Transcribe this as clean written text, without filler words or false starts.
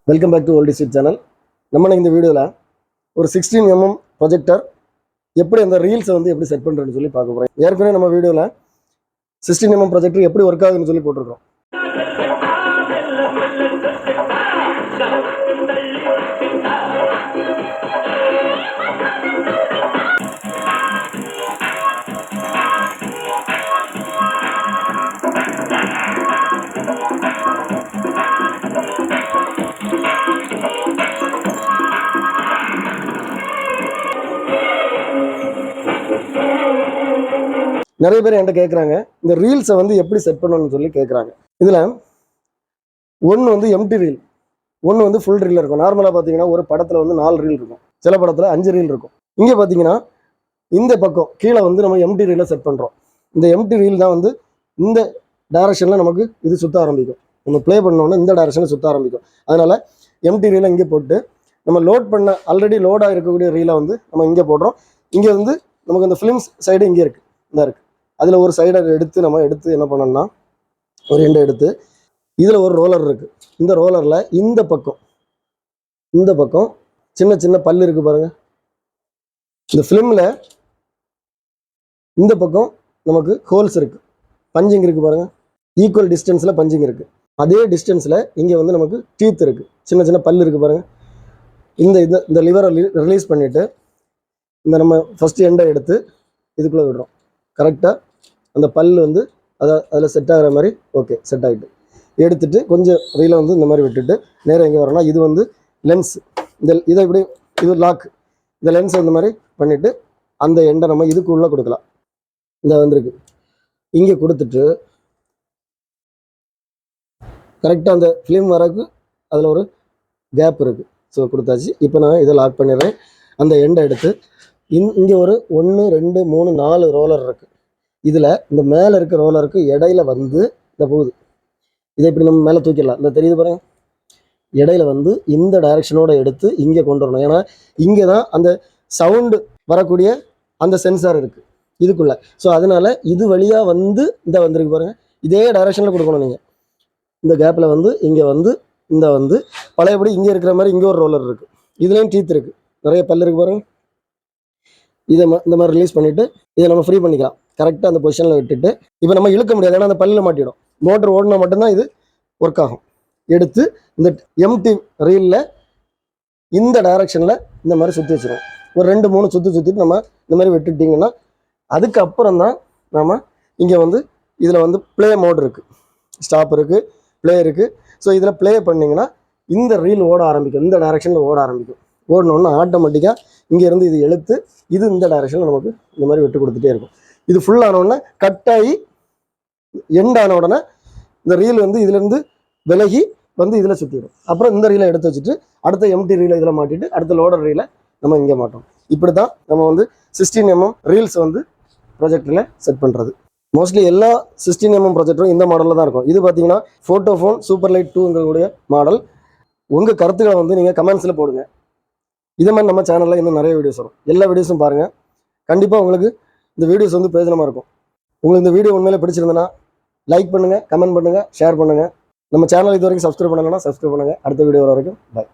Welcome back to old sweet channel. நம்ம இந்த வீடியோவில் ஒரு 16mm ப்ரொஜெக்டர் எப்படி அந்த ரீல்ஸை வந்து எப்படி செட் பண்ணுறதுன்னு சொல்லி பார்க்க போகிறோம். ஏற்கனவே நம்ம வீடியோவில் 16mm ப்ரொஜெக்டர் எப்படி ஒர்க் ஆகுதுன்னு சொல்லி போட்டிருக்கோம். நிறைய பேர் என்கிட்ட கேட்குறாங்க, இந்த ரீல்ஸை வந்து எப்படி செட் பண்ணணும்னு சொல்லி கேட்குறாங்க. இதில் ஒன்று வந்து எம்டி ரீல், ஒன்று வந்து ஃபுல் ரீல் இருக்கும். நார்மலாக பார்த்தீங்கன்னா ஒரு படத்தில் வந்து 4 ரீல் இருக்கும், சில படத்தில் 5 ரீல் இருக்கும். இங்கே பார்த்தீங்கன்னா இந்த பக்கம் கீழே வந்து நம்ம எம்டி ரீலை செட் பண்ணுறோம். இந்த எம்டி ரீல் தான் வந்து இந்த டைரக்ஷனில் நமக்கு இது சுற்ற ஆரம்பிக்கும். நம்ம ப்ளே பண்ணோன்னா இந்த டைரக்ஷனில் சுற்ற ஆரம்பிக்கும். அதனால் எம்டி ரீலை இங்கே போட்டு நம்ம லோட் பண்ண ஆல்ரெடி லோடாக இருக்கக்கூடிய ரீலை வந்து நம்ம இங்கே போடுறோம். இங்கே வந்து நமக்கு இந்த ஃபிலிம்ஸ் சைடு இங்கே இருக்குது, இந்த இருக்குது. அதில் ஒரு சைடை எடுத்து நம்ம என்ன பண்ணோம்னா ஒரு எண்டை எடுத்து இதில் ஒரு ரோலர் இருக்குது. இந்த ரோலரில் இந்த பக்கம் சின்ன சின்ன பல் இருக்குது பாருங்கள். இந்த ஃபிலிமில் இந்த பக்கம் நமக்கு ஹோல்ஸ் இருக்குது, பஞ்சிங் இருக்குது பாருங்கள். ஈக்குவல் டிஸ்டன்ஸில் பஞ்சிங் இருக்குது. அதே டிஸ்டன்ஸில் இங்கே வந்து நமக்கு டீத் இருக்குது, சின்ன சின்ன பல் இருக்குது பாருங்கள். இந்த லிவரை ரிலீஸ் பண்ணிவிட்டு இந்த நம்ம ஃபஸ்ட்டு எண்டை எடுத்து இதுக்குள்ளே விடுறோம். கரெக்டாக அந்த பல் வந்து அதில் செட் ஆகிற மாதிரி ஓகே செட் ஆகிட்டு எடுத்துகிட்டு கொஞ்சம் ரீலை வந்து இந்த மாதிரி விட்டுட்டு நேராக எங்கே வரோம்னா இது வந்து லென்ஸ், இதை இப்படி இது லாக், இந்த லென்ஸ் இந்த மாதிரி பண்ணிவிட்டு அந்த எண்டை நம்ம இதுக்குள்ளே கொடுக்கலாம். இந்த வந்திருக்கு இங்கே கொடுத்துட்டு கரெக்டாக அந்த ஃபிலிம் வரக்கு அதில் ஒரு கேப் இருக்குது. ஸோ கொடுத்தாச்சு. இப்போ நான் இதை லாக் பண்ணிடுறேன். அந்த எண்டை எடுத்து இங்கே ஒரு 1 2 3 4 ரோலர் இருக்குது. இதில் இந்த மேலே இருக்க ரோலருக்கு இடையில வந்து இந்த போகுது. இதை இப்படி நம்ம மேலே தூக்கிடலாம். இந்த தெரியுது பாருங்கள், இடையில வந்து இந்த டைரெக்ஷனோட எடுத்து இங்கே கொண்டு வரணும். ஏன்னா இங்கே தான் அந்த சவுண்டு வரக்கூடிய அந்த சென்சார் இருக்குது இதுக்குள்ளே. ஸோ அதனால் இது வழியாக வந்து இந்த வந்திருக்கு பாருங்கள். இதே டைரெக்ஷனில் கொடுக்கணும். நீங்கள் இந்த கேப்பில் வந்து இங்கே வந்து இந்த வந்து பழையபடி இங்கே இருக்கிற மாதிரி இங்கே ஒரு ரோலர் இருக்குது. இதுலேயும் டீத் இருக்குது, நிறைய பல் இருக்குது பாருங்கள். இதை இந்த மாதிரி ரிலீஸ் பண்ணிவிட்டு இதை நம்ம ஃப்ரீ பண்ணிக்கலாம். கரெக்டாக அந்த பொசிஷனில் விட்டுட்டு இப்போ நம்ம இழுக்க முடியாது, ஏன்னா அந்த பல்லில் மாட்டிடும். மோட்டர் ஓடினா மட்டும்தான் இது ஒர்க் ஆகும். எடுத்து இந்த எம்டி ரீலில் இந்த டைரக்ஷனில் இந்த மாதிரி சுற்றி வச்சுருவோம். ஒரு 2-3 சுற்றிட்டு நம்ம இந்த மாதிரி விட்டுட்டிங்கன்னா அதுக்கப்புறம் தான் நம்ம இங்கே வந்து இதில் வந்து ப்ளே மோட் இருக்குது, ஸ்டாப் இருக்குது, ப்ளே இருக்குது. ஸோ இதில் ப்ளே பண்ணிங்கன்னா இந்த ரீல் ஓட ஆரம்பிக்கும், இந்த டைரக்ஷனில் ஓட ஆரம்பிக்கும். ஓடணுன்னா ஆட்டோமேட்டிக்காக இங்கேருந்து இது எழுத்து இது இந்த டைரக்ஷனில் நமக்கு இந்த மாதிரி விட்டு கொடுத்துட்டே இருக்கும். இது ஃபுல் ஆனவுடனே கட்டாகி எண்ட் ஆன உடனே இந்த ரீல் வந்து இதுலேருந்து விலகி வந்து இதில் சுற்றிடும். அப்புறம் இந்த ரீலை எடுத்து வச்சுட்டு அடுத்த எம்டி ரீலை இதில் மாட்டிட்டு அடுத்த லோடர் ரீலை நம்ம இங்கே மாட்டோம். இப்படி தான் நம்ம வந்து 16mm ரீல்ஸ் வந்து ப்ரொஜெக்டரில் செட் பண்ணுறது. மோஸ்ட்லி எல்லா 16mm ப்ரொஜெக்டரும் இந்த மாடலில் தான் இருக்கும். இது பார்த்தீங்கன்னா ஃபோட்டோஃபோன் சூப்பர் லைட் 2ங்கக்கூடிய மாடல். உங்கள் கருத்துக்களை வந்து நீங்கள் கமெண்ட்ஸில் போடுங்க. இதே மாதிரி நம்ம சேனலில் இன்னும் நிறைய வீடியோஸ் வரும். எல்லா வீடியோஸும் பாருங்கள். கண்டிப்பாக உங்களுக்கு இந்த வீடியோஸ் வந்து பிரயோஜனமாக இருக்கும். உங்களுக்கு இந்த வீடியோ உண்மையிலே பிடிச்சிருந்தனா லைக் பண்ணுங்கள், கமெண்ட் பண்ணுங்கள், ஷேர் பண்ணுங்கள். நம்ம சேனல் இது வரைக்கும் சப்ஸ்கிரைப் பண்ணலைன்னா சப்ஸ்கிரைப் பண்ணுங்கள். அடுத்த வீடியோ வர வரைக்கும் பாய்.